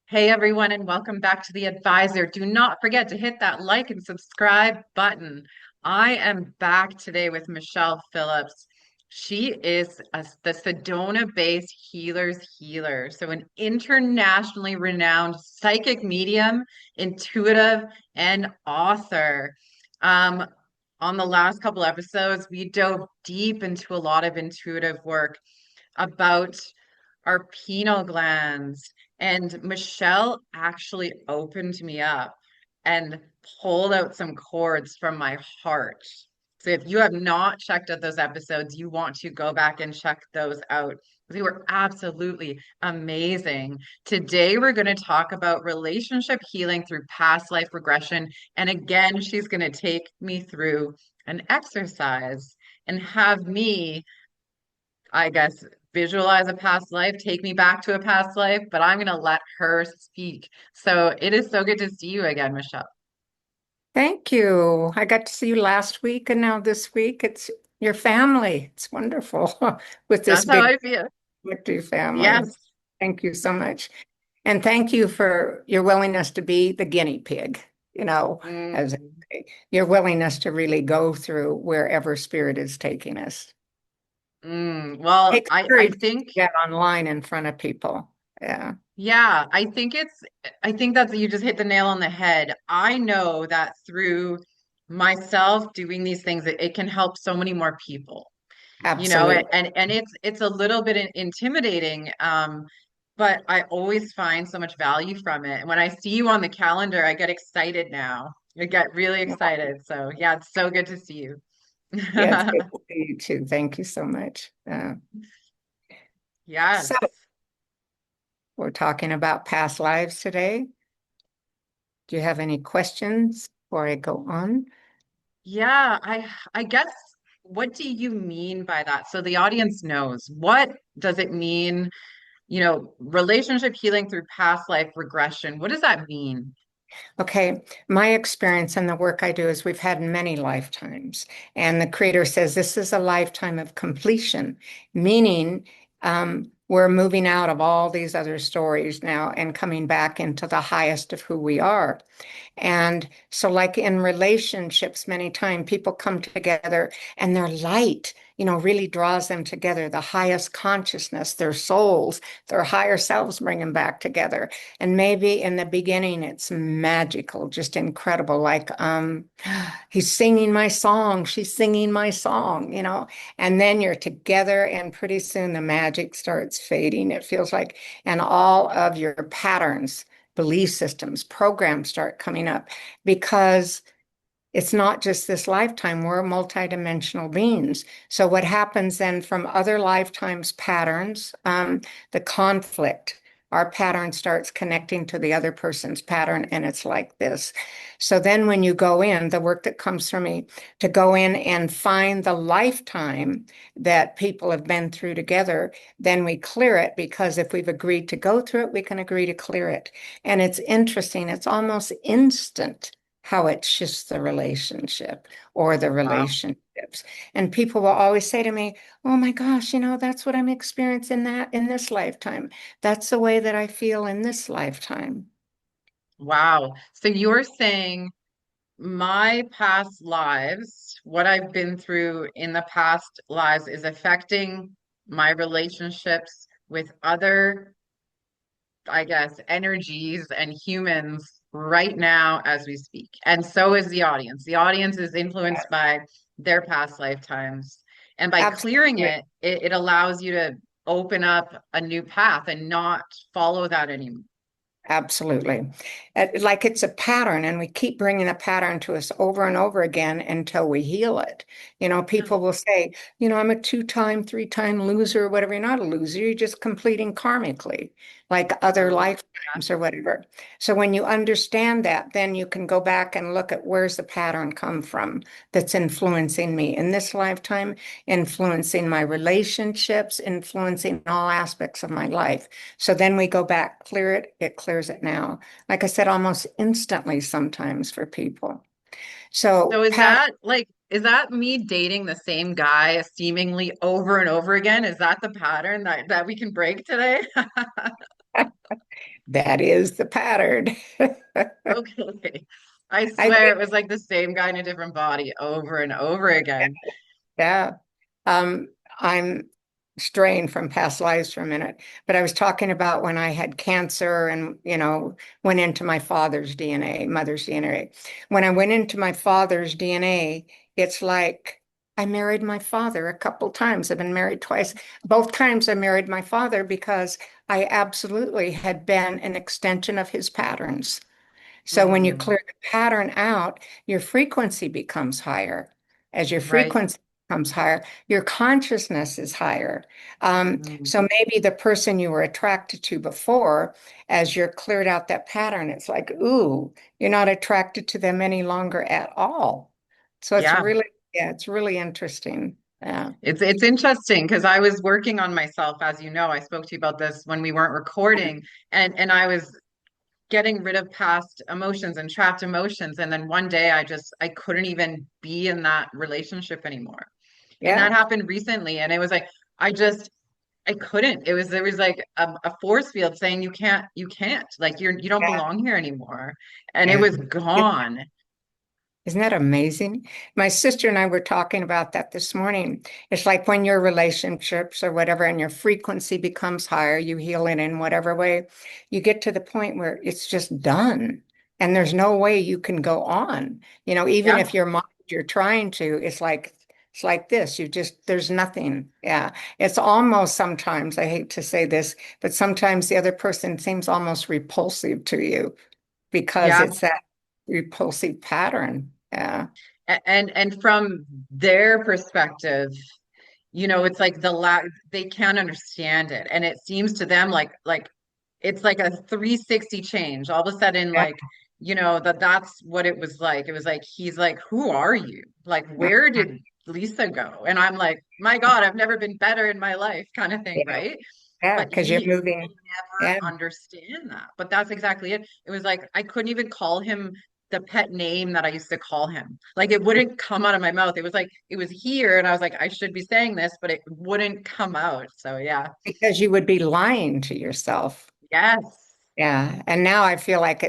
Hey everyone, and welcome back to The Advisor. Do not forget to hit that like and subscribe button. I am back today with Michelle Phillips. She is the Sedona-based healer's healer, so an internationally renowned psychic medium, intuitive, and author. Um, on the last couple episodes, we dove deep into a lot of intuitive work about our pineal glands. And Michelle actually opened me up and pulled out some chords from my heart. So if you have not checked out those episodes, you want to go back and check those out. They were absolutely amazing. Today, we're going to talk about relationship healing through past life regression. And again, she's going to take me through an exercise and have me, I guess, visualize a past life, take me back to a past life, but I'm going to let her speak. So it is so good to see you again, Michelle. Thank you. I got to see you last week and now this week. It's your family. It's wonderful with this That's how big I feel. collective family. Yes. Thank you so much. And thank you for your willingness to be the guinea pig, you know, as Mm, your willingness to really go through wherever spirit is taking us. Well, Takes I courage to think, get online in front of people. Yeah, yeah, I think that's, you just hit the nail on the head. I know that through myself doing these things, it can help so many more people. absolutely. And it's a little bit intimidating, but I always find so much value from it. And when I see you on the calendar, I get excited now. I get really excited. So yeah, it's so good to see you. Yeah, it's good to see you too. Thank you so much. So Yes. we're talking about past lives today. Do you have any questions before I go on? Yeah, I guess, what do you mean by that? So the audience knows. What does it mean, relationship healing through past life regression? What does that mean? Okay, my experience and the work I do is we've had many lifetimes, and the creator says this is a lifetime of completion, meaning we're moving out of all these other stories now and coming back into the highest of who we are. And so, like in relationships, many times people come together and their light, really draws them together. The highest consciousness, their souls, their higher selves bring them back together. And maybe in the beginning, it's magical, just incredible. Like, he's singing my song, she's singing my song. And then you're together, and pretty soon the magic starts fading. It feels like, and all of your patterns, belief systems, programs start coming up because it's not just this lifetime. We're multidimensional beings. So what happens then from other lifetimes patterns, the conflict, our pattern starts connecting to the other person's pattern, and it's like this. So then when you go in, the work that comes from me to go in and find the lifetime that people have been through together, then we clear it, because if we've agreed to go through it, we can agree to clear it. And it's interesting. It's almost instant how it shifts the relationship or the Wow. relationships. And people will always say to me, "Oh my gosh, that's what I'm experiencing that in this lifetime. That's the way that I feel in this lifetime." Wow. So you're saying my past lives, what I've been through in the past lives is affecting my relationships with other, I guess, energies and humans right now as we speak. And so is the audience. The audience is influenced by their past lifetimes. And by clearing Absolutely. it allows you to open up a new path and not follow that anymore. Absolutely. Like it's a pattern, and we keep bringing a pattern to us over and over again until we heal it. People will say, I'm a two-time, three-time loser or whatever. You're not a loser. You're just completing karmically, like other Oh, lifetimes or whatever. So when you understand that, then you can go back and look at where's the pattern come from that's influencing me in this lifetime, influencing my relationships, influencing all aspects of my life. So then we go back, clear it, it clears it now. Like I said, almost instantly sometimes for people. so So is past, that like, is that me dating the same guy seemingly over and over again? Is that the pattern that we can break today? That is the pattern. Okay. I I swear think, it was like the same guy in a different body over and over again. yeah. I'm straying from past lives for a minute, but I was talking about when I had cancer and, went into my father's DNA, mother's DNA. When I went into my father's DNA, it's like I married my father a couple times. I've been married twice. Both times I married my father because I absolutely had been an extension of his patterns. So when you Hmm. clear the pattern out, your frequency becomes higher. As your Right. frequency becomes higher, your consciousness is higher. Mm. So maybe the person you were attracted to before, as you're cleared out that pattern, it's like, ooh, you're not attracted to them any longer at all. So it's Yeah. really, yeah, it's really interesting. Yeah. It's interesting because I was working on myself, as you know. I spoke to you about this when we weren't recording, and I was getting rid of past emotions and trapped emotions. And then one day I couldn't even be in that relationship anymore. And that Yeah. happened recently. And it was like I couldn't. There was like a force field saying you can't, like you don't Yeah. belong here anymore. And it Yeah. was gone. Isn't that amazing? My sister and I were talking about that this morning. It's like when your relationships or whatever and your frequency becomes higher, you heal it in whatever way, you get to the point where it's just done. And there's no way you can go on. Even Yeah. if you're trying to, it's like this. There's nothing. Yeah. It's almost sometimes, I hate to say this, but sometimes the other person seems almost repulsive to you because Yeah. it's that repulsive pattern. Yeah. And from their perspective, it's like they can't understand it. And it seems to them like it's like a 360 change. All of a sudden, Yeah. like, that's what it was like. It was like he's like, "Who are you? Like, where did Lisa go?" And I'm like, "My God, I've never been better in my life," kind of thing, Yeah. right? Yeah. But Because you're he moving. will never Yeah. understand that. But that's exactly it. It was like I couldn't even call him the pet name that I used to call him. Like it wouldn't come out of my mouth. It was like it was here, and I was like, I should be saying this, but it wouldn't come out. So yeah. Because you would be lying to yourself. Yes. Yeah. And now I feel like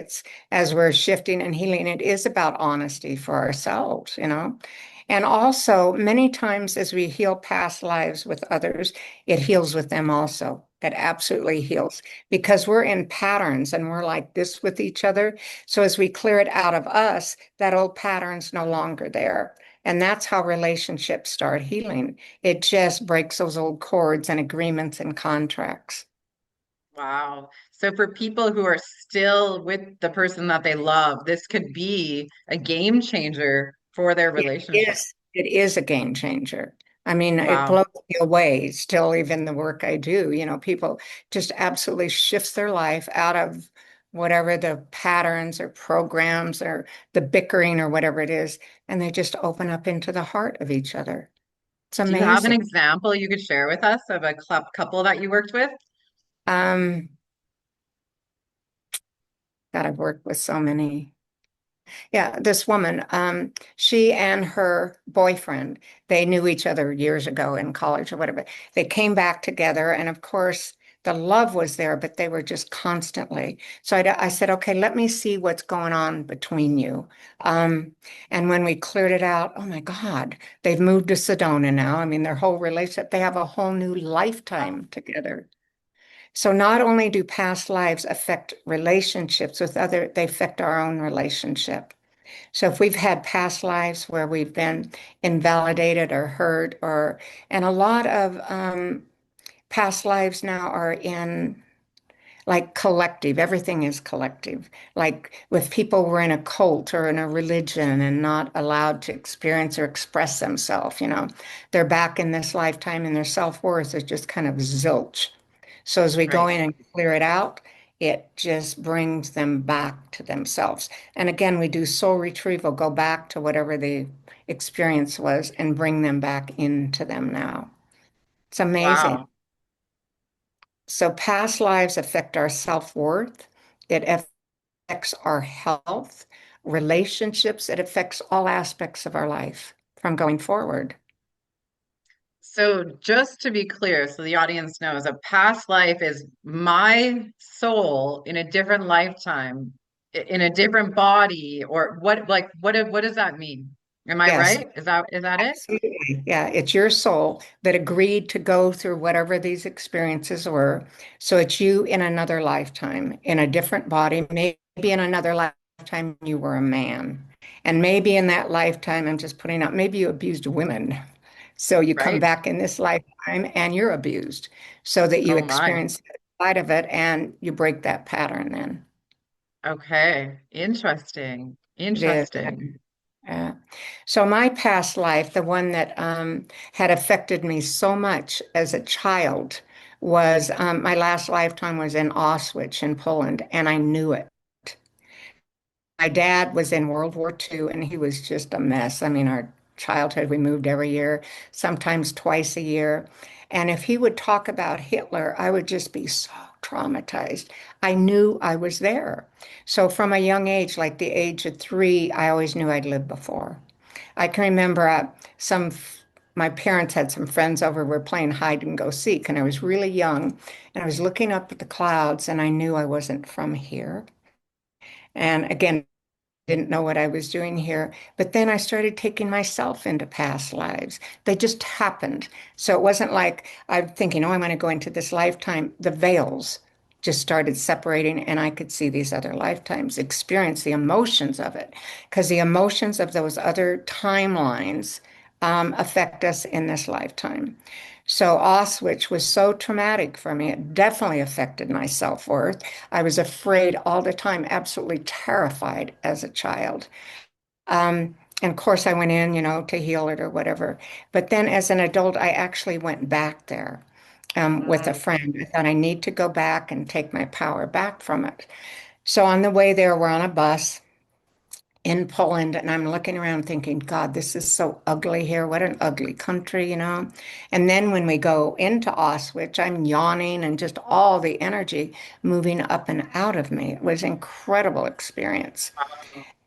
as we're shifting and healing, it is about honesty for ourselves. And also, many times as we heal past lives with others, it heals with them also. It absolutely heals because we're in patterns and we're like this with each other. So as we clear it out of us, that old pattern's no longer there. And that's how relationships start healing. It just breaks those old cords and agreements and contracts. Wow. So for people who are still with the person that they love, this could be a game changer for their It relationship. is a game changer. I mean, it Wow. blows me away still, even the work I do. People just absolutely shifts their life out of whatever the patterns or programs or the bickering or whatever it is, and they just open up into the heart of each other. It's Do you have an amazing. example you could share with us of a couple that you worked with? Um, God, I've worked with so many. Yeah, this woman, she and her boyfriend, they knew each other years ago in college or whatever. They came back together, and of course, the love was there, but they were just constantly. So I said, okay, let me see what's going on between you. Um, and when we cleared it out, oh my God, they've moved to Sedona now. I mean, their whole relationship, they have a whole new lifetime together. So not only do past lives affect relationships with other, they affect our own relationship. So if we've had past lives where we've been invalidated or hurt, and a lot of past lives now are in like collective, everything is collective. Like with people who are in a cult or in a religion and not allowed to experience or express themselves, they're back in this lifetime and their self-worth is just kind of zilch. So as we go Right. in and clear it out, it just brings them back to themselves. And again, we do soul retrieval, go back to whatever the experience was and bring them back into them now. It's amazing. Wow. So past lives affect our self-worth. It affects our health, relationships. It affects all aspects of our life from going forward. So just to be clear, so the audience knows, a past life is my soul in a different lifetime, in a different body, or what, like, what does that mean? Am I Yes, right? Is that it? absolutely. Yeah, it's your soul that agreed to go through whatever these experiences were. So it's you in another lifetime, in a different body. Maybe in another lifetime you were a man. And maybe in that lifetime, I'm just putting out, maybe you abused women. So you come Right? back in this lifetime and you're abused so that you Oh my. experience that side of it and you break that pattern then. Okay. Interesting. It is. Interesting. So my past life, the one that had affected me so much as a child, was my last lifetime was in Auschwitz in Poland, and I knew it. My dad was in World War II, and he was just a mess. I mean, our childhood, we moved every year, sometimes twice a year. And if he would talk about Hitler, I would just be so traumatized. I knew I was there. So from a young age, like the age of 3, I always knew I'd lived before. I can remember my parents had some friends over, we were playing hide and go seek, and I was really young, and I was looking up at the clouds, and I knew I wasn't from here. And again, didn't know what I was doing here. But then I started taking myself into past lives. They just happened. So it wasn't like I'm thinking, oh, I'm going to go into this lifetime. The veils just started separating, and I could see these other lifetimes, experience the emotions of it, because the emotions of those other timelines affect us in this lifetime. So Auschwitz was so traumatic for me. It definitely affected my self-worth. I was afraid all the time, absolutely terrified as a child. And of course, I went in, to heal it or whatever. But then as an adult, I actually went back there with a Mm, friend. I thought I need to go back and take my power back from it. So on the way there, we're on a bus in Poland, and I'm looking around thinking, God, this is so ugly here. What an ugly country. And then when we go into Auschwitz, I'm yawning and just all the energy moving up and out of me. It was an incredible experience.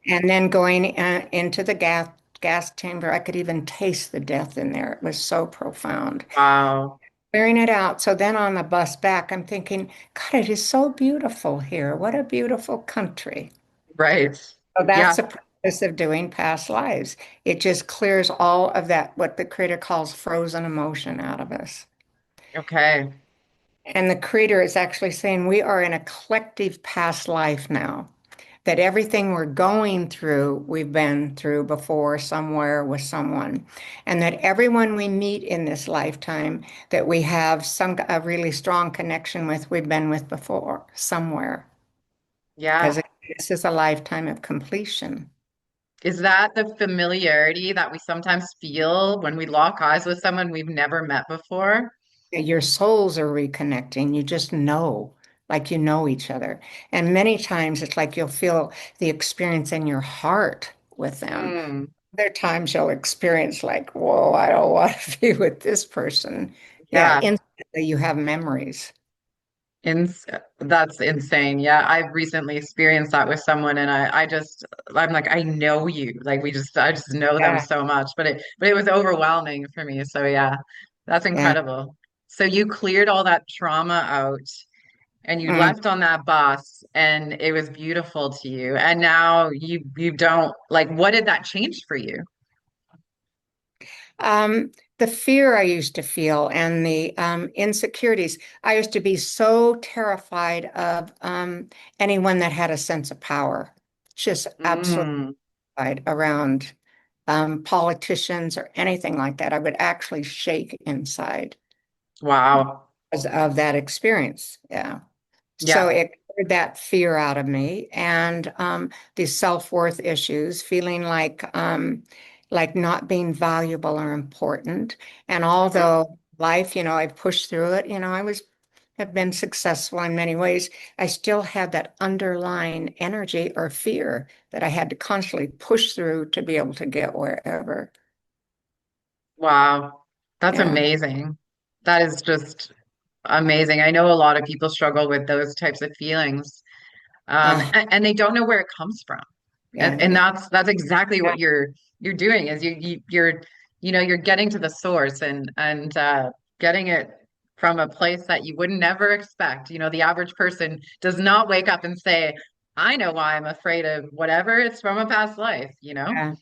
And then going into the gas chamber, I could even taste the death in there. It was so profound. wow. Clearing it out. So then on the bus back, I'm thinking, God, it is so beautiful here. What a beautiful country. Right. So that's Yeah. the process of doing past lives. It just clears all of that, what the creator calls frozen emotion out of us. Okay. And the creator is actually saying we are in a collective past life now, that everything we're going through, we've been through before somewhere with someone. And that everyone we meet in this lifetime that we have a really strong connection with, we've been with before somewhere. Because Yeah. this is a lifetime of completion. Is that the familiarity that we sometimes feel when we lock eyes with someone we've never met before? Your souls are reconnecting. You just know, like you know each other. And many times it's like you'll feel the experience in your heart with them. Mm, There are times you'll experience like, whoa, I don't want to be with this person. Yeah, yeah. instantly you have memories. Ins That's insane. Yeah, I've recently experienced that with someone and I'm like, I know you. Like I just know them Yeah, so much. But it was overwhelming for me. So yeah, that's yeah. incredible. So you cleared all that trauma out and you Mm. left on that bus and it was beautiful to you. And now you don't like what did that change for you? Um, the fear I used to feel and the insecurities. I used to be so terrified of anyone that had a sense of power. Just absolutely Mm, around politicians or anything like that. I would actually shake inside wow. because of that experience. Yeah. So Yeah. it cleared that fear out of me and these self-worth issues, feeling like not being valuable or important. And Mhm. although life, I've pushed through it, have been successful in many ways, I still had that underlying energy or fear that I had to constantly push through to be able to get wherever. Wow. That's Yeah. amazing. That is just amazing. I know a lot of people struggle with those types of feelings, Uh, and they don't know where it comes from. yeah. And that's exactly what you're doing is you're getting to the source and getting it from a place that you would never expect. The average person does not wake up and say, I know why I'm afraid of whatever. It's from a past life. Yeah.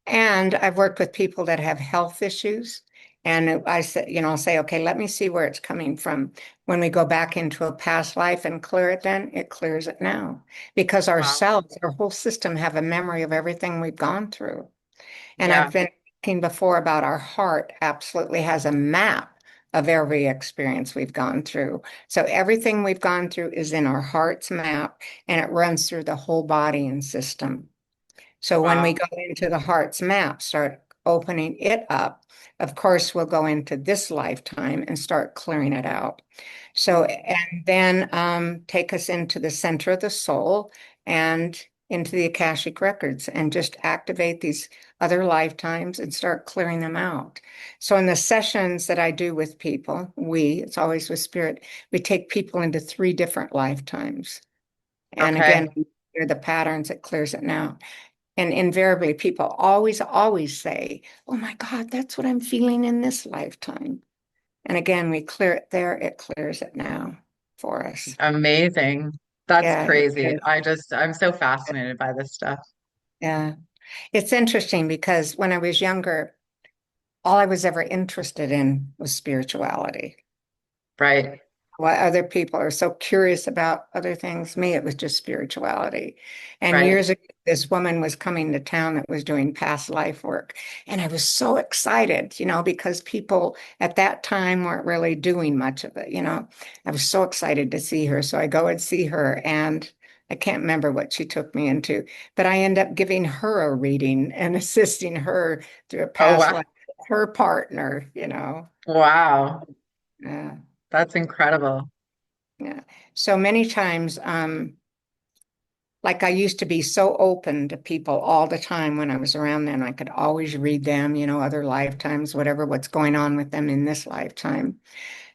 And I've worked with people that have health issues. And I said, I'll say, okay, let me see where it's coming from. When we go back into a past life and clear it, then it clears it now. Because our Wow. cells, our whole system have a memory of everything we've gone through. And I've Yeah. been talking before about our heart absolutely has a map of every experience we've gone through. So everything we've gone through is in our heart's map and it runs through the whole body and system. So when we Wow. go into the heart's map, start opening it up, of course, we'll go into this lifetime and start clearing it out. So, Mm. and then take us into the center of the soul and into the Akashic records and just activate these other lifetimes and start clearing them out. So in the sessions that I do with people, it's always with spirit, we take people into 3 different lifetimes. And again, Okay. we hear the patterns, it clears it now. And invariably, people always, always say, oh my God, that's what I'm feeling in this lifetime. And again, we clear it there, it clears it now for us. Amazing. That's Yeah, it crazy. is. I'm so fascinated by this stuff. Yeah. It's interesting because when I was younger, all I was ever interested in was spirituality. Right. What other people are so curious about other things. Me, it was just spirituality. And Right. years ago, this woman was coming to town that was doing past life work. And I was so excited, because people at that time weren't really doing much of it. I was so excited to see her. So I go and see her, and I can't remember what she took me into, but I end up giving her a reading and assisting her through a Oh, past wow. life, her partner. Wow. Yeah. That's incredible. Yeah. So many times, like I used to be so open to people all the time when I was around them. I could always read them, other lifetimes, what's going on with them in this lifetime.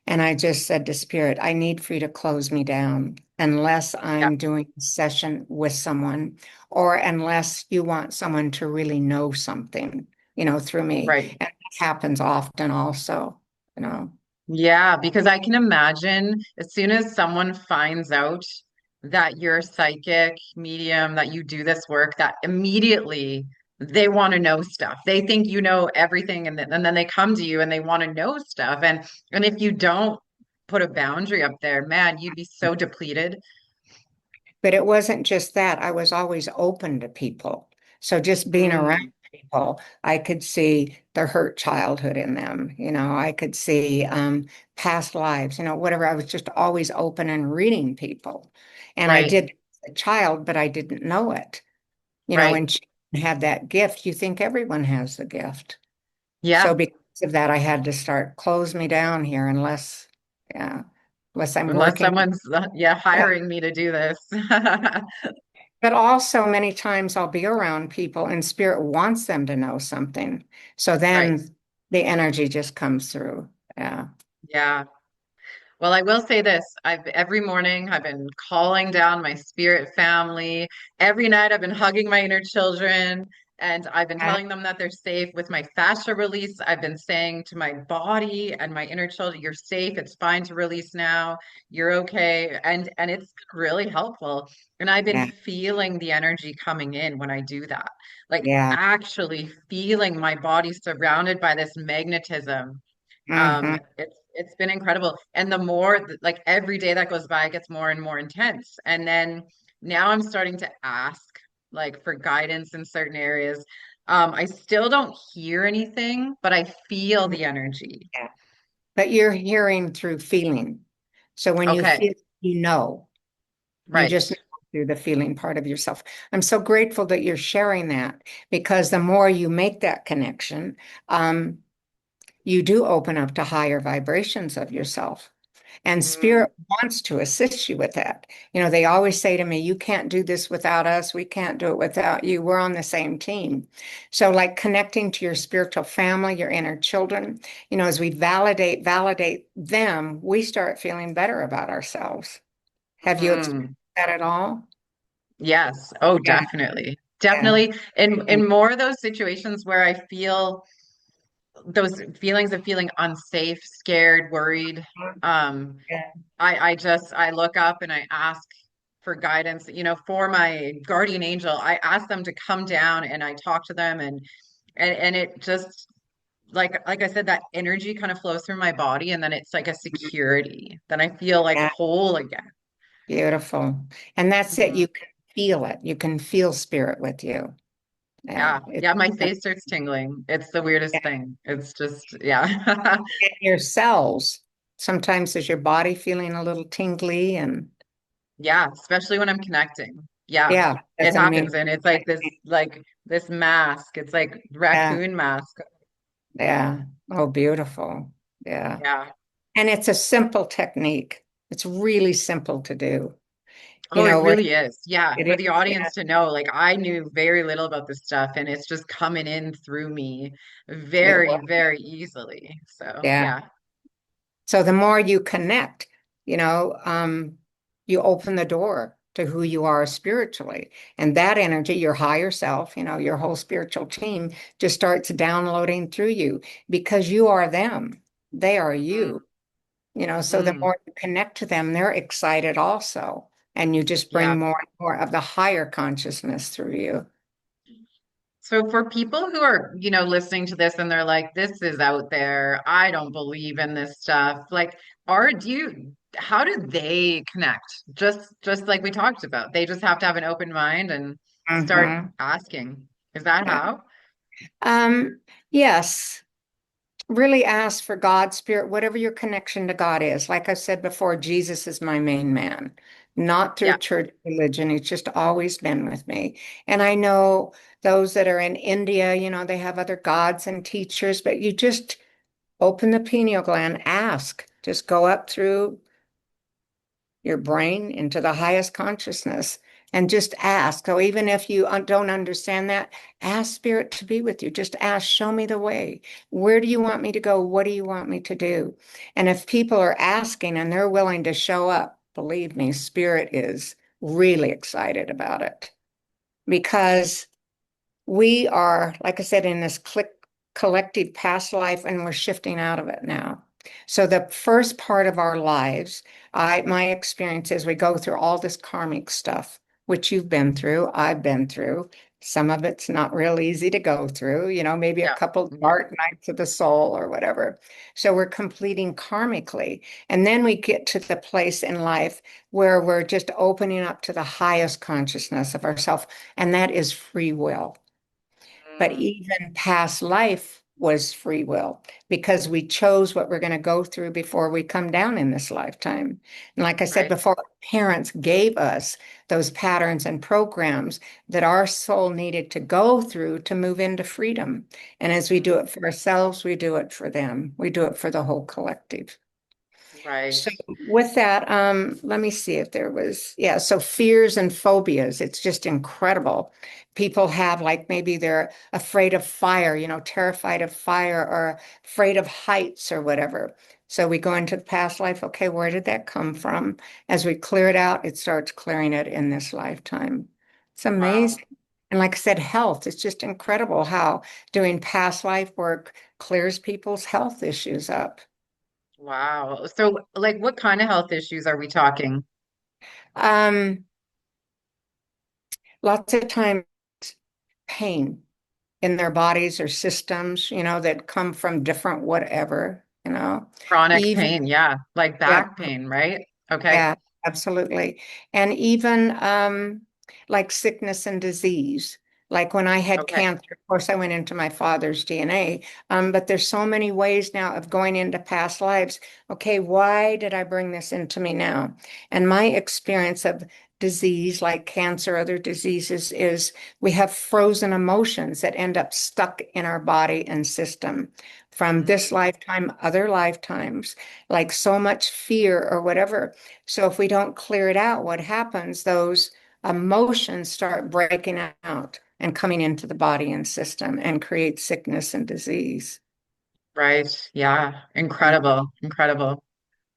And I just said to Spirit, I need for you to close me down unless Yeah. I'm doing a session with someone or unless you want someone to really know something, through me. Right. And that happens often also, you know. Yeah, because I can imagine as soon as someone finds out that you're a psychic medium, that you do this work, that immediately they want to know stuff. They think you know everything, and then they come to you and they want to know stuff. And if you don't put a boundary up there, man, you'd be so depleted. But it wasn't just that. I was always open to people. So just being around Mm, people, I could see the hurt childhood in them. I could see past lives, whatever. I was just always open and reading people. And I right, did as a child, but I didn't know it. right. And she had that gift. You think everyone has the gift. So Yeah. because of that, I had to start close me down here yeah, unless I'm Unless working. someone's, yeah, hiring me to do this. But also, many times I'll be around people and spirit wants them to know something. So Right. then the energy just comes through. Yeah. Yeah. Well, I will say this. Every morning I've been calling down my spirit family. Every night I've been hugging my inner children and I've been Yeah. telling them that they're safe with my fascia release. I've been saying to my body and my inner children, you're safe. It's fine to release now. You're okay. And it's been really helpful. And I've been Yeah. feeling the energy coming in when I do that. Like Yeah. actually feeling my body surrounded by this magnetism. Hmm. It's been incredible. And the more like every day that goes by, it gets more and more intense. And then now I'm starting to ask like for guidance in certain areas. I still don't hear anything, but I feel the energy. Yeah. But you're hearing through feeling. So when you Okay, feel, you know, you right. just know through the feeling part of yourself. I'm so grateful that you're sharing that because the more you make that connection, um, you do open up to higher vibrations of yourself. And Mm, spirit wants to assist you with that. They always say to me, you can't do this without us. We can't do it without you. We're on the same team. So, like connecting to your spiritual family, your inner children, as we validate them, we start feeling better about ourselves. Have you experienced mm. that at all? Yes. Oh, Yeah, definitely. yeah. Definitely. In more of those situations where I feel those feelings of feeling unsafe, scared, worried. Um, Yeah. I look up and I ask for guidance, for my guardian angel. I ask them to come down and I talk to them and it just like I said, that energy kind of flows through my body and then it's like a security. Then I feel like Yeah, whole again. beautiful. And that's it. Mhm. You can feel it. You can feel spirit with you. Yeah, Yeah. Yeah, my face starts tingling. It's the weirdest yeah. thing. It's just, yeah. And your cells. Sometimes is your body feeling a little tingly and Yeah, especially when I'm connecting. Yeah, yeah, it that's happens. amazing. And it's like this mask. It's like Yeah, raccoon mask. yeah. Oh, beautiful. Yeah. Yeah. And it's a simple technique. It's really simple to do. Oh, it Where really is. Yeah. it For the is, audience yeah, to know, like I knew very little about this stuff and it's just coming in through me it very, will. very easily. So, Yeah. yeah. So the more you connect, you open the door to who you are spiritually. And that energy, your higher self, your whole spiritual team just starts downloading through you because you are them. They are you. So the Mm-hmm. more you connect to them, they're excited also. And you just bring Yeah. more and more of the higher consciousness through you. So for people who are, listening to this and they're like, this is out there, I don't believe in this stuff. Like, how do they connect? Just like we talked about. They just have to have an open mind and start Hmm. asking. Is that Yeah. how? Um, yes. Really ask for God, spirit, whatever your connection to God is. Like I said before, Jesus is my main man, not through Yeah. church religion. He's just always been with me. And I know those that are in India, they have other gods and teachers, but you just open the pineal gland, ask, just go up through your brain into the highest consciousness and just ask. So even if you don't understand that, ask spirit to be with you. Just ask, show me the way. Where do you want me to go? What do you want me to do? And if people are asking and they're willing to show up, believe me, spirit is really excited about it because we are, like I said, in this collective past life, and we're shifting out of it now. So the first part of our lives, my experience is we go through all this karmic stuff, which you've been through, I've been through. Some of it's not real easy to go through, maybe a Yeah. couple Yeah. dark nights of the soul or whatever. So we're completing karmically. And then we get to the place in life where we're just opening up to the highest consciousness of ourself, and that is free will. But Mm, even past life was free will because we chose what we're going to go through before we come down in this lifetime. And like I said right. before, parents gave us those patterns and programs that our soul needed to go through to move into freedom. And as we do Mm, it for ourselves, we do it for them. We do it for the whole collective. right. So with that, let me see if there was, yeah, so fears and phobias, it's just incredible. People have like maybe they're afraid of fire, terrified of fire or afraid of heights or whatever. So we go into the past life, okay, where did that come from? As we clear it out, it starts clearing it in this lifetime. It's Wow. amazing. And like I said, health, it's just incredible how doing past life work clears people's health issues up. Wow. So like what kind of health issues are we talking? Um, Lots of times pain in their bodies or systems, that come from different whatever, Chronic even, pain, yeah. Like yeah, back pain, right? Okay. yeah, absolutely. And even like sickness and disease. Like when I had Okay. cancer, of course, I went into my father's DNA. But there's so many ways now of going into past lives. Okay, why did I bring this into me now? And my experience of disease, like cancer, other diseases, is we have frozen emotions that end up stuck in our body and system from this Mm, lifetime, other lifetimes, like so much fear or whatever. So if we don't clear it out, what happens? Those emotions start breaking out and coming into the body and system and create sickness and disease. right. Yeah. Yeah, Incredible. Incredible.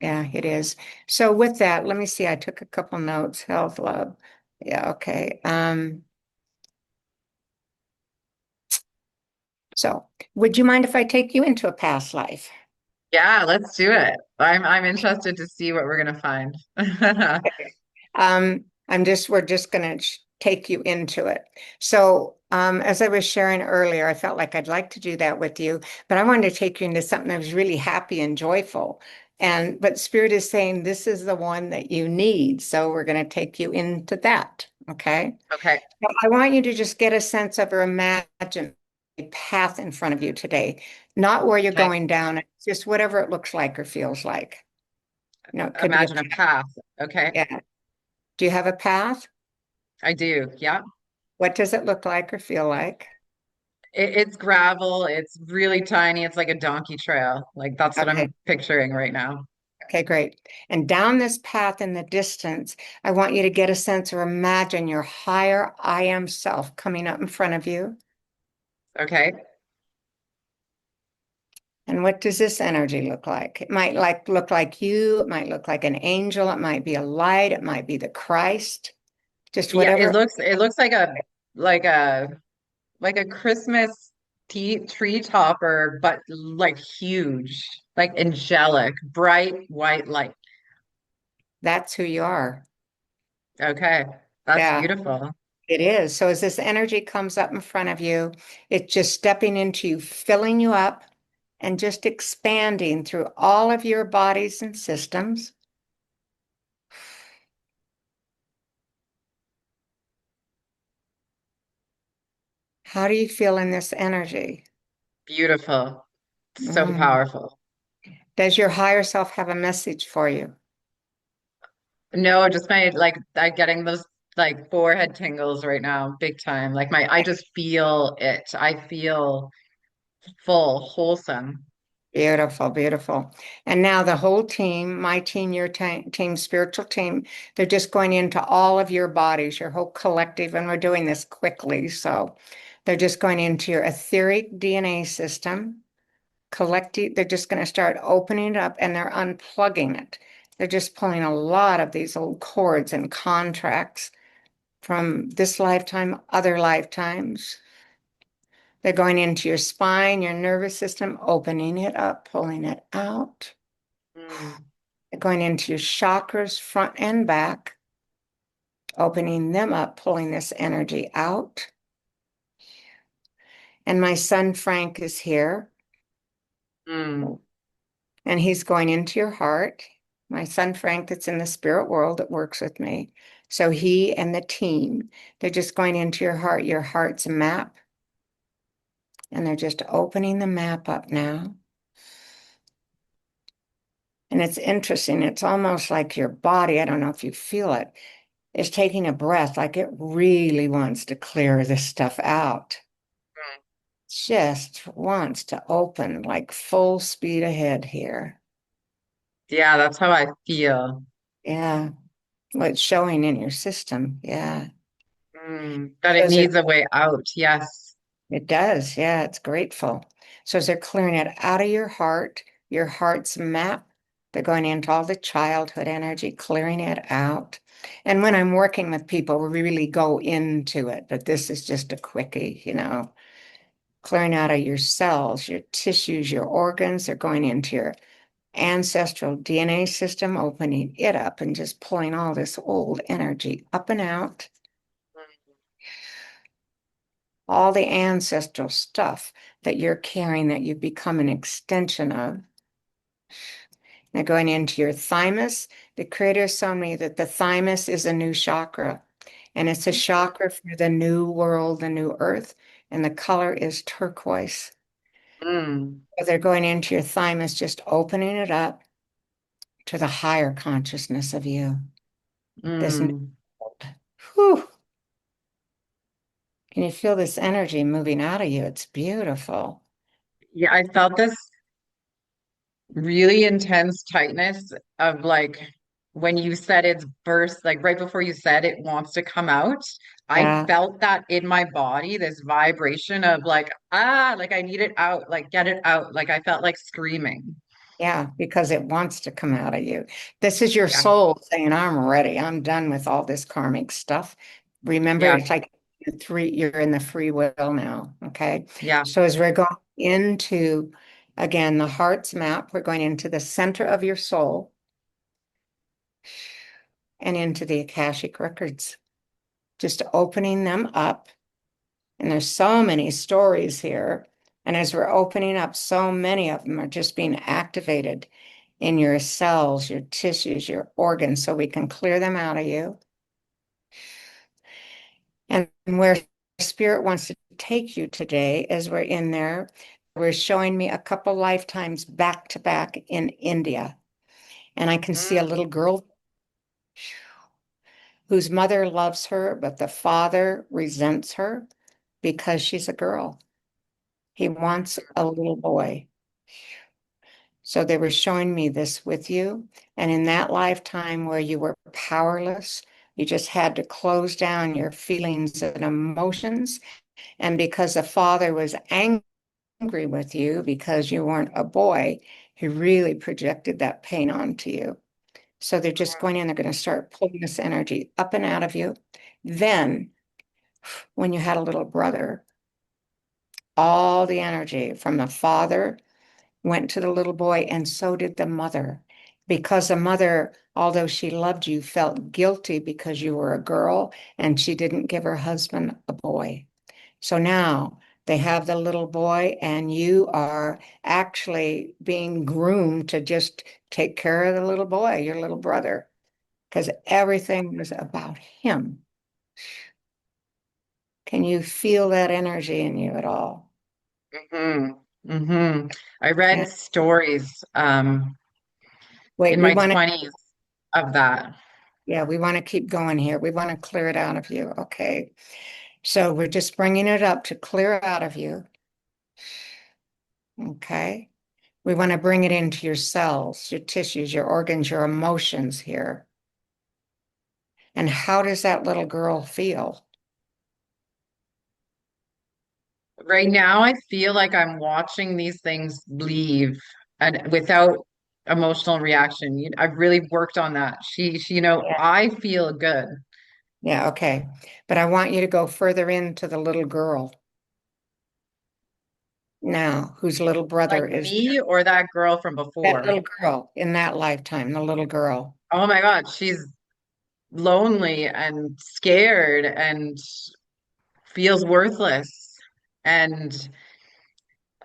yeah, it is. So with that, let me see. I took a couple notes. Health, love. Yeah, okay. So, would you mind if I take you into a past life? Yeah, let's do it. I'm interested to see what we're gonna find. We're just going to take you into it. So, as I was sharing earlier, I felt like I'd like to do that with you, but I wanted to take you into something that was really happy and joyful. But Spirit is saying this is the one that you need. So we're going to take you into that. Okay. Okay. So I want you to just get a sense of or imagine a path in front of you today, not where you're Okay. going down, just whatever it looks like or feels like. It could be a Imagine a path. path. Okay. Yeah. Do you have a path? I do. Yeah. What does it look like or feel like? It's gravel. It's really tiny. It's like a donkey trail. Like that's what Okay, I'm picturing right now. okay, great. And down this path in the distance, I want you to get a sense or imagine your higher I am self coming up in front of you. Okay. And what does this energy look like? It might look like you, it might look like an angel, it might be a light, it might be the Christ, just Yeah, it whatever. looks it looks like a like a Christmas tree topper, but like huge, like angelic, bright white light. That's who you are. Okay. That's Yeah. beautiful. It is. So as this energy comes up in front of you, it's just stepping into you, filling you up, and just expanding through all of your bodies and systems. How do you feel in this energy? Beautiful. So Mm. powerful. Does your higher self have a message for you? No, just my like I getting those like forehead tingles right now, big time. Like I just feel it. I feel full, wholesome. Beautiful, beautiful. And now the whole team, my team, your team, spiritual team, they're just going into all of your bodies, your whole collective, and we're doing this quickly. So they're just going into your etheric DNA system collecting, they're just going to start opening it up and they're unplugging it. They're just pulling a lot of these old cords and contracts from this lifetime, other lifetimes. They're going into your spine, your nervous system, opening it up, pulling it out. Mm, They're going into your chakras, front and back, opening them up, pulling this energy out. And my son Frank is here. mm, And he's going into your heart. My son Frank, that's in the spirit world, that works with me. So he and the team, they're just going into your heart's map, and they're just opening the map up now. And it's interesting. It's almost like your body, I don't know if you feel it, is taking a breath, like it really wants to clear this stuff out. mm. Just wants to open like full speed ahead here. Yeah, that's how I feel. Yeah. Well, it's showing in your system. Yeah. That So it as they're needs a way out. Yes. It does. Yeah, it's grateful. So as they're clearing it out of your heart's map, they're going into all the childhood energy, clearing it out. And when I'm working with people, we really go into it, but this is just a quickie, clearing out of your cells, your tissues, your organs. They're going into your ancestral DNA system, opening it up and just pulling all this old energy up and out. All the ancestral stuff that you're carrying that you've become an extension of. Now going into your thymus, the creator showed me that the thymus is a new chakra, and it's a chakra for the new world, the new earth, and the color is turquoise. Mm, So they're going into your thymus, just opening it up to the higher consciousness of you. This new mm. world. Whew. Can you feel this energy moving out of you? It's beautiful. Yeah, I felt this really intense tightness of like when you said it's burst, like right before you said it wants to come out. I Yeah. felt that in my body, this vibration of like, like I need it out, like get it out. Like I felt like screaming. Yeah, because it wants to come out of you. This is your Yeah. soul saying, I'm ready. I'm done with all this karmic stuff. Remember, Yeah. it's like you're in the free will now. Okay. Yeah. So as we're going into, again, the heart's map, we're going into the center of your soul and into the Akashic records, just opening them up. And there's so many stories here. And as we're opening up, so many of them are just being activated in your cells, your tissues, your organs, so we can clear them out of you. And where spirit wants to take you today, as we're in there, we're showing me a couple lifetimes back to back in India. And I can see a Mm. little girl whose mother loves her, but the father resents her because she's a girl. He wants a little boy. So they were showing me this with you. And in that lifetime where you were powerless, you just had to close down your feelings and emotions. And because the father was angry with you because you weren't a boy, he really projected that pain onto you. So they're just going in, they're going to start pulling this energy up and out of you. Then, when you had a little brother, all the energy from the father went to the little boy, and so did the mother. Because the mother, although she loved you, felt guilty because you were a girl and she didn't give her husband a boy. So now they have the little boy, and you are actually being groomed to just take care of the little boy, your little brother, because everything was about him. Can you feel that energy in you at all? Hmm. Hmm. I Yeah. read stories Wait, in we my want to, 20s of that. yeah, we want to keep going here. We want to clear it out of you. Okay. So we're just bringing it up to clear out of you. Okay. We want to bring it into your cells, your tissues, your organs, your emotions here. And how does that little girl feel? Right now, I feel like I'm watching these things leave and without emotional reaction. I've really worked on that. Yeah. I feel good. Yeah, okay. But I want you to go further into the little girl now, whose little Like brother is me or that girl from that before. little girl in that lifetime, the little girl. Oh my God, she's lonely and scared and feels worthless and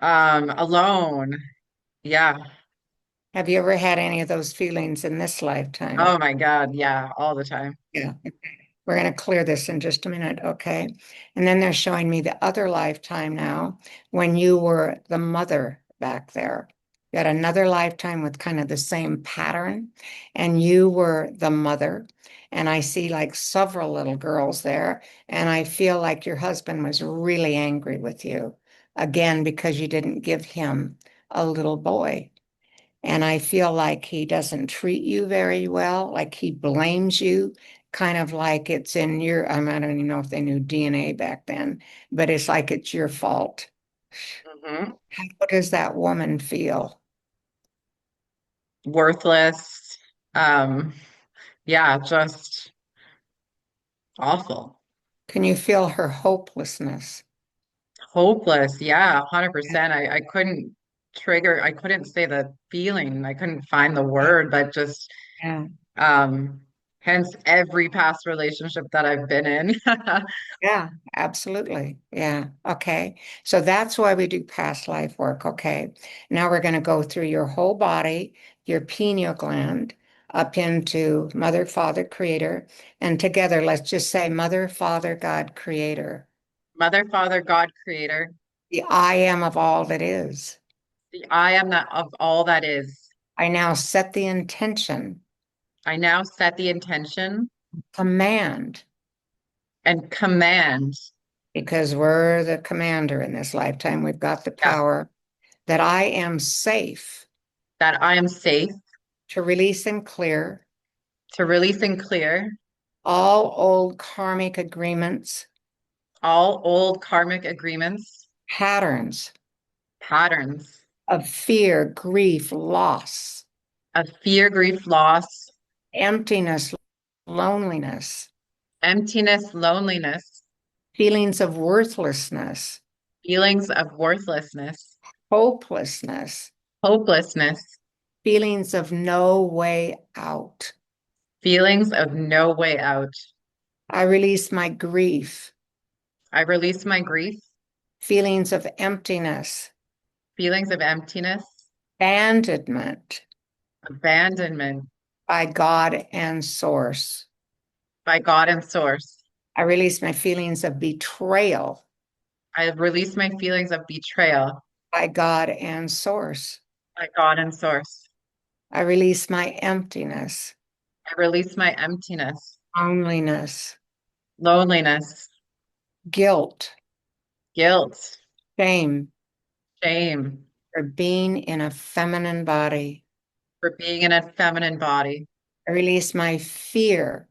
alone. Yeah. Have you ever had any of those feelings in this lifetime? Oh my God, yeah, all the time. Yeah. We're going to clear this in just a minute, okay? And then they're showing me the other lifetime now when you were the mother back there. You had another lifetime with kind of the same pattern, and you were the mother. And I see like several little girls there, and I feel like your husband was really angry with you again because you didn't give him a little boy. And I feel like he doesn't treat you very well, like he blames you, kind of like it's in your, I don't even know if they knew DNA back then, but it's like it's your fault. Hmm. How does that woman feel? Worthless. Um, yeah, just awful. Can you feel her hopelessness? Hopeless. Yeah, 100%. I couldn't say the feeling. I couldn't find the word, but just Yeah. um hence every past relationship that I've been in. Yeah, absolutely. Yeah. Okay. So that's why we do past life work. Okay. Now we're going to go through your whole body, your pineal gland, up into Mother, Father, Creator. And together, let's just say Mother, Father, God, Creator. Mother, Father, God, Creator, The I am of all that is. the I am that of all that is. I now set the intention, I now set the intention command, and command, because we're the commander in this lifetime. We've got the yeah, power that I am safe that I am safe to release and clear to release and clear all old karmic agreements, all old karmic agreements, patterns patterns of fear, grief, loss, of fear, grief, loss, emptiness, loneliness, emptiness, loneliness, feelings of worthlessness, feelings of worthlessness, hopelessness, hopelessness, feelings of no way out. feelings of no way out. I release my grief, I release my grief, feelings of emptiness, feelings of emptiness, abandonment abandonment by God and Source. by God and Source. I release my feelings of betrayal I have released my feelings of betrayal by God and Source. by God and Source. I release my emptiness, I release my emptiness, loneliness, loneliness, guilt, guilt, shame shame for being in a feminine body. for being in a feminine body. I release my fear,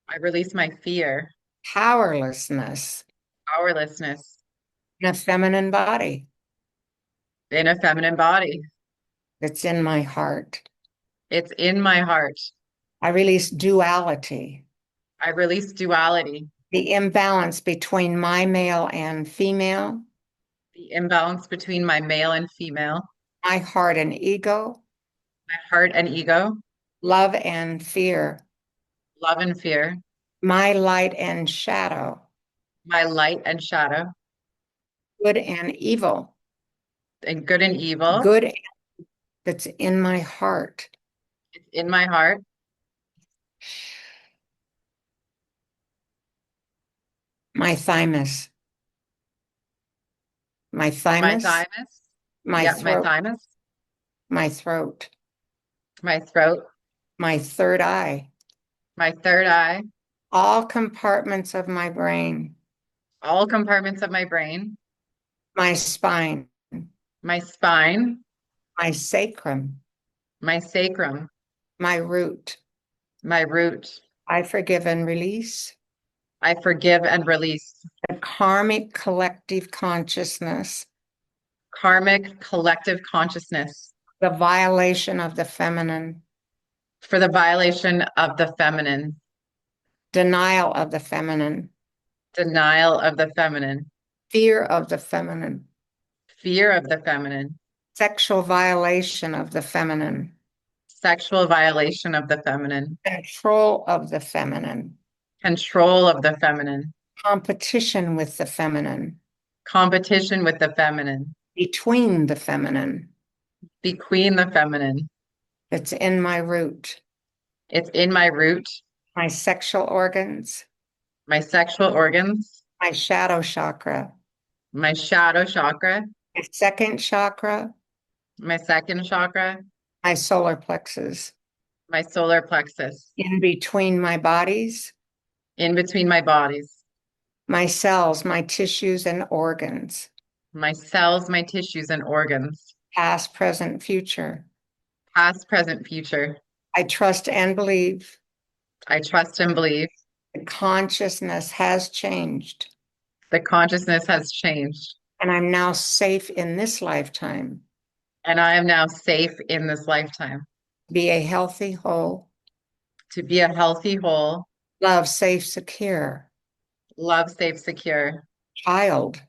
I release my fear, powerlessness powerlessness in a feminine body in a feminine body. that's in my heart. It's in my heart. I release duality, I release duality, the imbalance between my male and female, the imbalance between my male and female, my heart and ego, my heart and ego, love and fear, love and fear, my light and shadow, my light and shadow, good and evil, and good and evil. good that's in my heart. It's in my heart. My thymus, my My thymus, thymus. my Yeah, my throat, thymus, my throat, my throat, my third eye, my third eye, all compartments of my brain, all compartments of my brain, my spine, my spine, my sacrum, my sacrum, my root. my root. I forgive and release I forgive and release the karmic collective consciousness, karmic collective consciousness the violation of the feminine, for the violation of the feminine, denial of the feminine, denial of the feminine, fear of the feminine, fear of the feminine, sexual violation of the feminine, sexual violation of the feminine, control of the feminine, control of the feminine, competition with the feminine, competition with the feminine, between the feminine. between the feminine. It's in my root, It's in my root, my sexual organs, my sexual organs, my shadow chakra, my shadow chakra, my second chakra, my second chakra, my solar plexus, my solar plexus, in between my bodies, in between my bodies, my cells, my tissues and organs, my cells, my tissues, and organs, past, present, future. past, present, future. I trust and believe I trust and believe the consciousness has changed, the consciousness has changed, and I'm now safe in this lifetime and I am now safe in this lifetime to be a healthy, whole, to be a healthy, whole, love, safe, secure love, safe, secure child,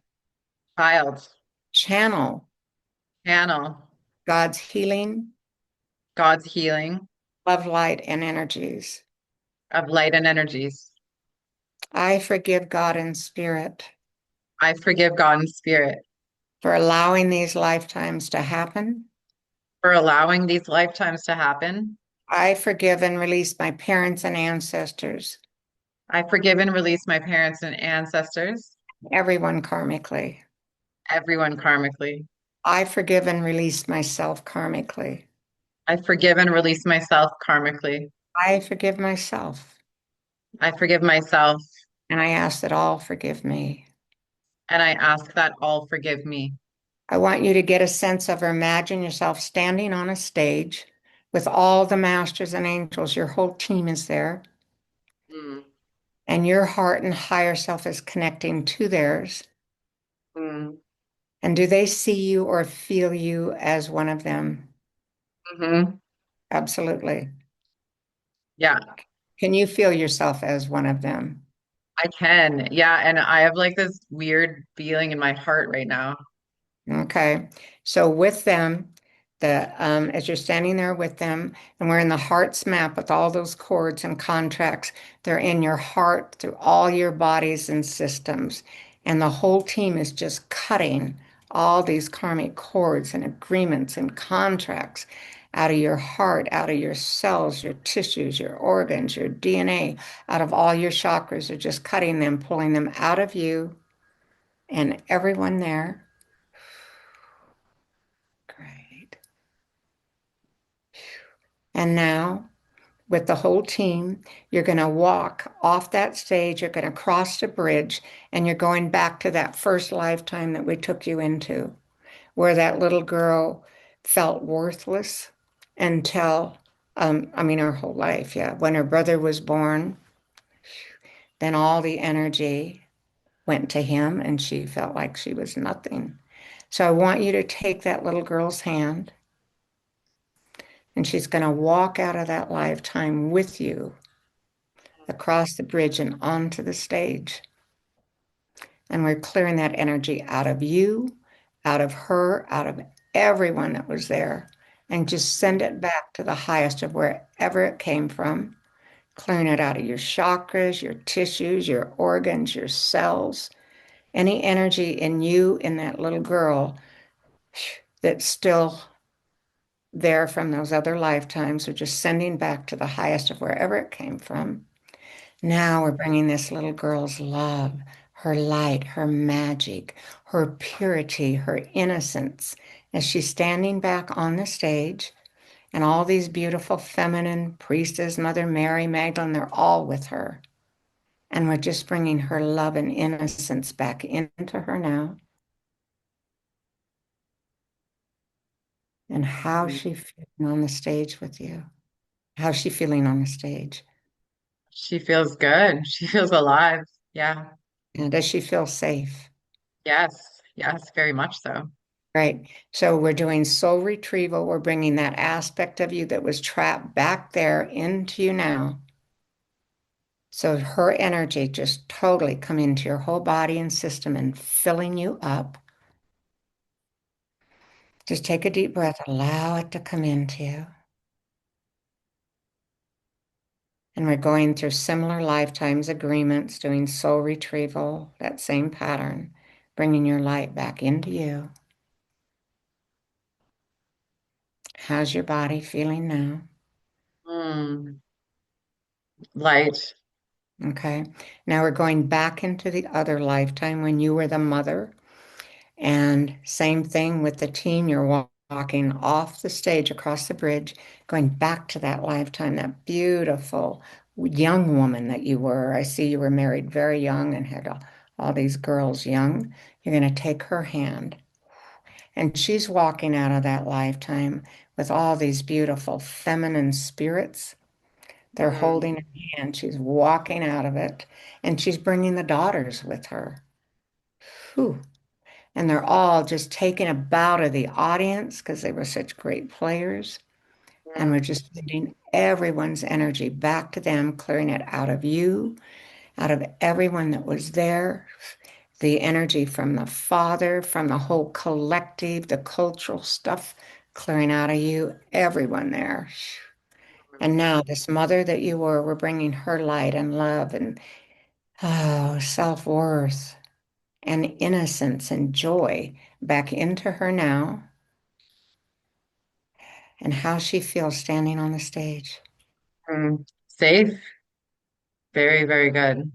child, channel channel God's healing, God's healing love, light, and energies. of light and energies. I forgive God in spirit I forgive God in spirit for allowing these lifetimes to happen. for allowing these lifetimes to happen. I forgive and release my parents and ancestors, I forgive and release my parents and ancestors, everyone karmically. everyone karmically. I forgive and release myself karmically. I forgive and release myself karmically. I forgive myself, I forgive myself, and I ask that all forgive me. and I ask that all forgive me. I want you to get a sense of or imagine yourself standing on a stage with all the masters and angels. Your whole team is there, Mm, and your heart and higher self is connecting to theirs. mm, And do they see you or feel you as one of them? hmm. Absolutely. Yeah, Can you feel yourself as one of them? I can. Yeah, and I have like this weird feeling in my heart right now. Okay. So with them, as you're standing there with them, and we're in the heart's map with all those cords and contracts, they're in your heart through all your bodies and systems. And the whole team is just cutting all these karmic cords and agreements and contracts out of your heart, out of your cells, your tissues, your organs, your DNA, out of all your chakras. They're just cutting them, pulling them out of you and everyone there. Great. And now, with the whole team, you're going to walk off that stage, you're going to cross the bridge, and you're going back to that first lifetime that we took you into, where that little girl felt worthless until, I mean, her whole life, yeah. When her brother was born, then all the energy went to him, and she felt like she was nothing. So I want you to take that little girl's hand, and she's going to walk out of that lifetime with you across the bridge and onto the stage. And we're clearing that energy out of you, out of her, out of everyone that was there, and just send it back to the highest of wherever it came from, clearing it out of your chakras, your tissues, your organs, your cells, any energy in you, in that little girl that's still there from those other lifetimes. We're just sending back to the highest of wherever it came from. Now we're bringing this little girl's love, her light, her magic, her purity, her innocence as she's standing back on the stage. And all these beautiful feminine priestess, Mother Mary, Magdalene, they're all with her. And we're just bringing her love and innocence back into her now. And how's she feeling on the stage with you? How's she feeling on the stage? She feels good. She feels alive. Yeah. And does she feel safe? Yes. Yes, very much so. Right. So we're doing soul retrieval. We're bringing that aspect of you that was trapped back there into you now. So her energy just totally come into your whole body and system and filling you up. Just take a deep breath, allow it to come into you. And we're going through similar lifetimes agreements, doing soul retrieval, that same pattern, bringing your light back into you. How's your body feeling now? Mm, light. Okay. Now we're going back into the other lifetime when you were the mother. And same thing with the team. You're walking off the stage across the bridge, going back to that lifetime, that beautiful young woman that you were. I see you were married very young and had all these girls young. You're going to take her hand. And she's walking out of that lifetime with all these beautiful feminine spirits. They're Mm, holding her hand. She's walking out of it, and she's bringing the daughters with her. Whew. And they're all just taking a bow to the audience because they were such great players. And we're mm, just sending everyone's energy back to them, clearing it out of you, out of everyone that was there. The energy from the father, from the whole collective, the cultural stuff, clearing out of you, everyone there. And now, this mother that you were, we're bringing her light and love and self-worth and innocence and joy back into her now, and how she feels standing on the stage. Safe. Very, very good.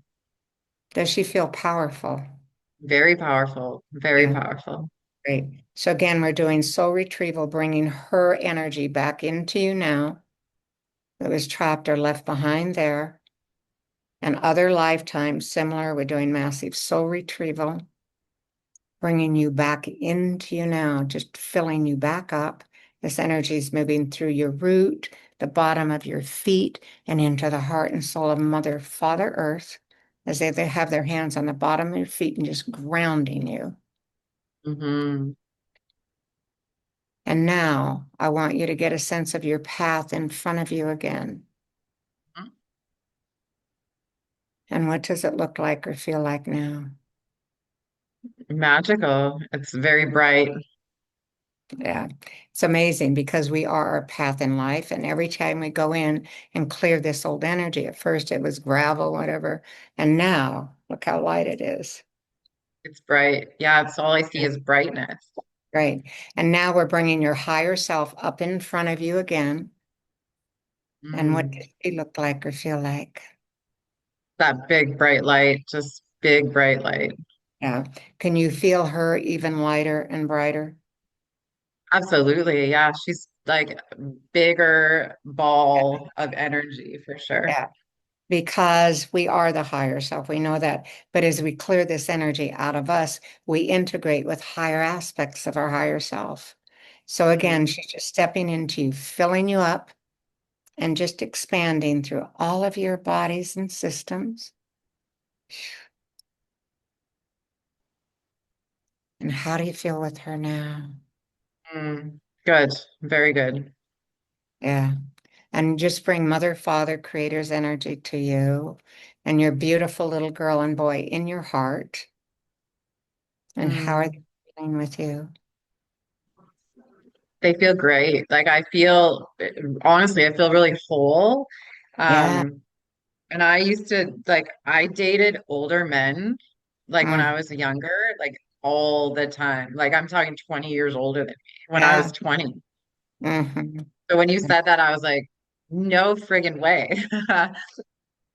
Does she feel powerful? Very powerful. Very Yeah, powerful. great. So again, we're doing soul retrieval, bringing her energy back into you now that was trapped or left behind there. And other lifetimes similar, we're doing massive soul retrieval, bringing you back into you now, just filling you back up. This energy is moving through your root, the bottom of your feet, and into the heart and soul of Mother, Father Earth, as they have their hands on the bottom of your feet and just grounding you. Hmm. And now I want you to get a sense of your path in front of you again. And what does it look like or feel like now? Magical. It's very bright. Yeah, it's amazing because we are our path in life. And every time we go in and clear this old energy, at first it was gravel, whatever. And now look how light it is. It's bright. Yeah, it's all I see Yeah, is brightness. great. And now we're bringing your higher self up in front of you again. And what Mm. does she look like or feel like? That big bright light, just big bright light. Yeah. Can you feel her even lighter and brighter? Absolutely. Yeah, she's like bigger ball of energy for sure. Yeah. Because we are the higher self. We know that. But as we clear this energy out of us, we integrate with higher aspects of our higher self. So again, Mm. she's just stepping into you, filling you up and just expanding through all of your bodies and systems. And how do you feel with her now? Mm. Good. Very good. Yeah. And just bring Mother, Father, Creator's energy to you and your beautiful little girl and boy in your heart. And how are they Mm. feeling with you? They feel great. Like I feel, honestly, I feel really whole. Yeah. Um, and I used to like I dated older men like when I Mm, was younger, like all the time. Like I'm talking 20 years older than me when I was yeah. 20. Hmm. So when you said that, I was like, no friggin' way.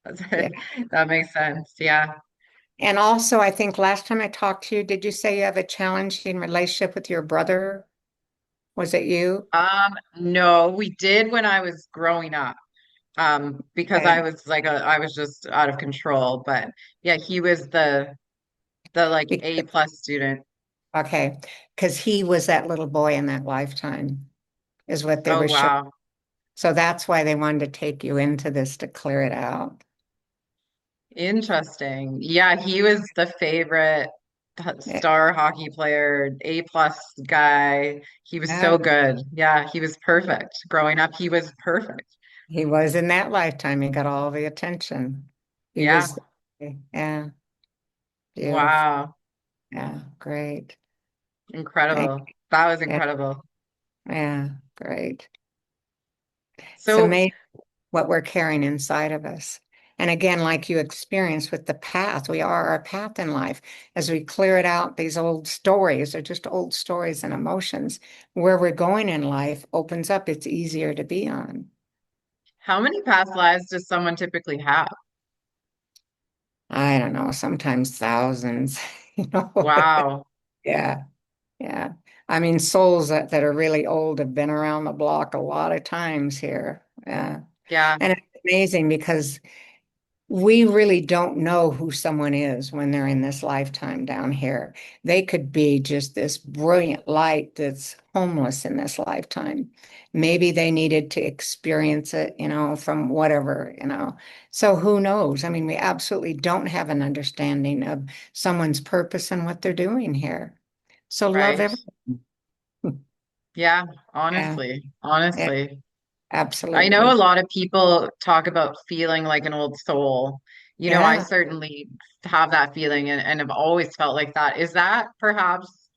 That's Yeah. right. That makes sense. Yeah. And also, I think last time I talked to you, did you say you have a challenging relationship with your brother? Was it you? No, we did when I was growing up. Because I Okay. was like I was just out of control. But yeah, he was the like A Because, plus student. okay. Because he was that little boy in that lifetime, is what they Oh were showing. wow. So that's why they wanted to take you into this to clear it out. Interesting. Yeah, he was the favorite Yeah. star hockey player, A plus guy. He was Yeah. so good. Yeah, he was perfect. Growing up, he was perfect. He was in that lifetime. He got all the attention. He Yeah. was, yeah, beautiful. Wow. Yeah, great. Thank Incredible. That was you. incredible. Yeah, great. It's So amazing what we're carrying inside of us. And again, like you experienced with the path, we are our path in life. As we clear it out, these old stories are just old stories and emotions. Where we're going in life opens up, it's easier to be on. how many past lives does someone typically have? I don't know, sometimes thousands, you know. Wow. Yeah, yeah. I mean, souls that are really old have been around the block a lot of times here. Yeah. Yeah, And it's amazing because we really don't know who someone is when they're in this lifetime down here. They could be just this brilliant light that's homeless in this lifetime. Maybe they needed to experience it, from whatever. So who knows? I mean, we absolutely don't have an understanding of someone's purpose and what they're doing here. So love right. everyone. Yeah, Yeah, honestly. yeah, Honestly. I know a absolutely. lot of people talk about feeling like an old soul. I Yeah, certainly have that feeling and have always felt like that. Is that perhaps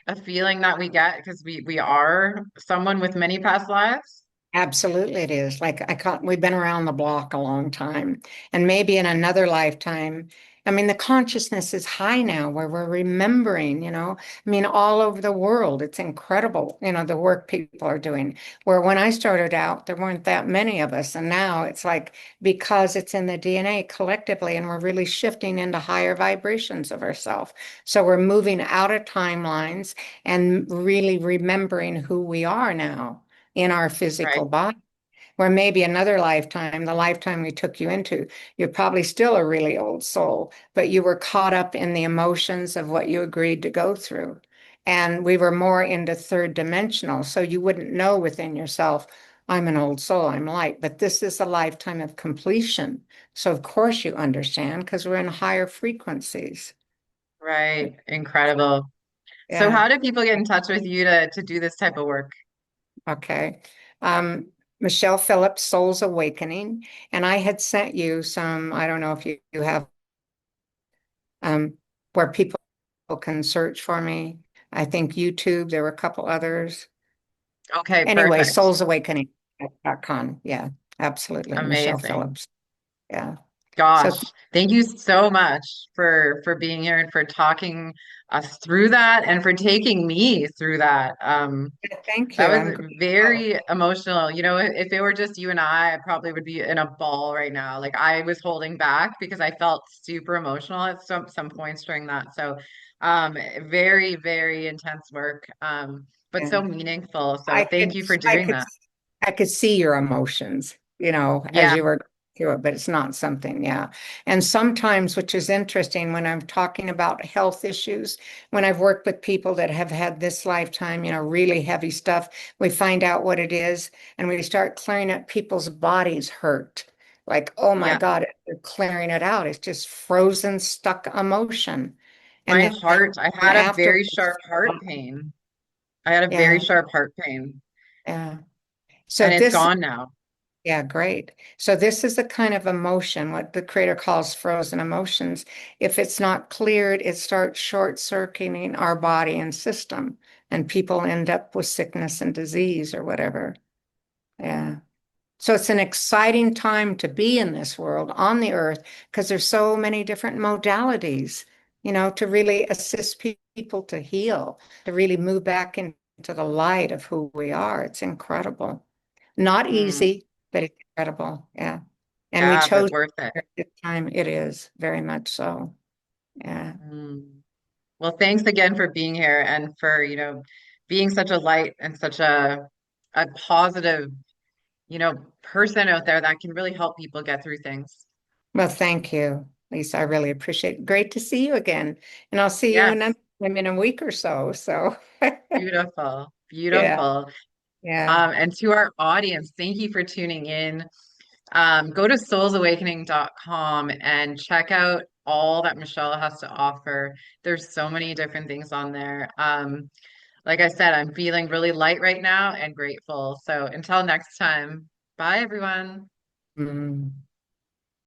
a feeling that we get because we are someone with many past lives? absolutely it is. Like we've been around the block a long time. And maybe in another lifetime, I mean, the consciousness is high now where we're remembering, I mean, all over the world. It's incredible, the work people are doing. Where when I started out, there weren't that many of us. And now it's like because it's in the DNA collectively, and we're really shifting into higher vibrations of ourselves. So we're moving out of timelines and really remembering who we are now in our Right, physical body. Where maybe another lifetime, the lifetime we took you into, you're probably still a really old soul, but you were caught up in the emotions of what you agreed to go through. And we were more into third dimensional. So you wouldn't know within yourself, I'm an old soul, I'm light. But this is a lifetime of completion. So, of course, you understand because we're in higher frequencies. right. Incredible. So Yeah. how do people get in touch with you to do this type of work? Okay. Um, Michelle Phillips, Soul's Awakening. And I had sent you some, I don't know if you have where people can search for me. I think YouTube, there were a couple others. Okay, Anyway, perfect. soulsawakening.com. Yeah, absolutely. Michelle Amazing. Phillips. Yeah. So Gosh, thank you so much for being here and for talking us through that and for taking me through that. thank That you. was I'm grateful. very emotional. You know, if it were just you and I probably would be in a ball right now. Like I was holding back because I felt super emotional at some points during that. So, very, very intense work. But Yeah. so meaningful. So I thank could you for I doing could that. I could see your emotions, as Yeah, you were through it, but it's not something, yeah. And sometimes, which is interesting, when I'm talking about health issues, when I've worked with people that have had this lifetime, really heavy stuff, we find out what it is and we start clearing it, people's bodies hurt. Like, oh my yeah. God, they're clearing it out. It's just frozen, stuck emotion. And My then heart, I had a very afterwards, sharp heart pain. I had a very yeah, sharp heart pain, yeah. So and it's this gone now. Yeah, great. So this is the kind of emotion, what the creator calls frozen emotions. If it's not cleared, it starts short-circuiting our body and system, and people end up with sickness and disease or whatever. Yeah. So it's an exciting time to be in this world on the earth because there's so many different modalities, to really assist people to heal, to really move back into the light of who we are. It's incredible. Not Mm, easy, but it's incredible. Yeah. And we yeah, but chose worth it. at this time. It is very much so. Yeah. Mm. Well, thanks again for being here and for, being such a light and such a positive, person out there that can really help people get through things. Well, thank you, Lisa. I really appreciate it. Great to see you again. And I'll see you Yes, in a week or so. So, beautiful, yeah, beautiful. yeah. And to our audience, thank you for tuning in. Go to soulsawakening.com and check out all that Michelle has to offer. There's so many different things on there. Like I said, I'm feeling really light right now and grateful. So until next time, bye everyone. Mm.